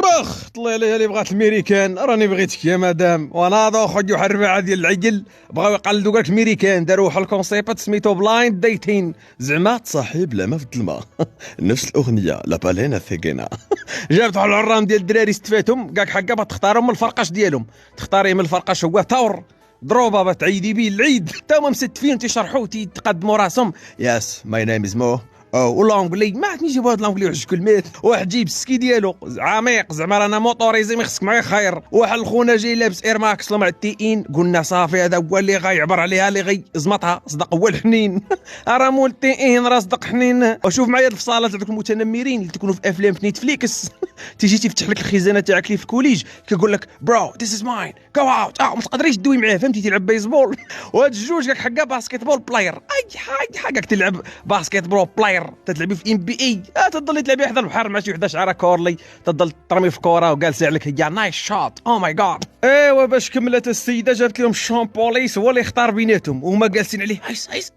بخ طلع لي اللي بغات الميريكان، راني بغيتك يا مدام. وناضوا خدوا واحد الرباعه ديال العجل، بغاو يقلدوا كاع الميريكان، داروا واحد الكونسيبت سميتو بلايند ديتين، زعما تصاحب لا ما في الظلمه. نفس الاغنيه لا بالينا ثيغينا. جابت واحد العرام ديال الدراري استفاتهم كاع حقا بتختارهم من الفرقاش ديالهم، تختاري من الفرقاش هو تاور ضروبه بتعيدي بيه العيد، تا هما مستفين تيشرحوا تيقدموا راسهم. ياس ماي نيم از مو والانجلي ما عرفتني يجيبوا هاد الانجلي وحش كلمات، واحد جيب السكي ديالو عميق زعما رانا موطوريزي ما خصك معايا خير، واحد الخونا جاي لابس اير ماكس مع التيئين، قلنا صافي هذا هو اللي غيعبر عليها اللي غيزمطها، صدق هو الحنين. راه مول التيئين راه صدق حنين. وشوف معايا الفصالات تاع المتنمرين اللي تكونوا في افلام في نيتفليكس. تيجي تفتح لك الخزانه تاعك اللي في الكوليج كيقول لك برو ذيس از ماين جو اوت، ما تقدريش تدوي معاه فهمتي، تيلعب بيسبول. وهاد الجوج كاك حقا باسكيت بول بلاير، اي حاجه تلعب باسكيت بول بلاير، تتلعبي في ام بي اي، تضلي تلعبي حدا البحر مع شي وحده شعرها كورلي، تضل ترمي في كوره وجالسه عليك هي نايس شوت او ماي جاد. ايوا باش كملت السيده جابت لهم الشون بوليس هو اللي اختار بيناتهم، وهما جالسين عليه هايس.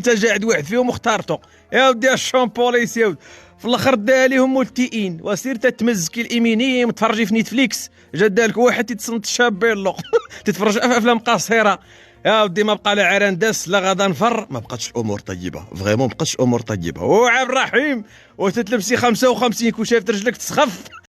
تا قاعد واحد فيهم واختارته، يا ودي الشون بوليس يا ودي. في الاخر دا لهم ملتئين، وسير تتمزكي الامينيم تفرجي في نيتفليكس، جا دالك واحد تتصنت شابيلو. تتفرج في افلام قصيره. يا ودي ما بقى لا عران داس لا غدا نفر، ما بقاتش الامور طيبه فريمون، ما بقاتش الامور طيبه. وعبد الرحيم وتتلبسي 55 كون شايف رجلك تسخف.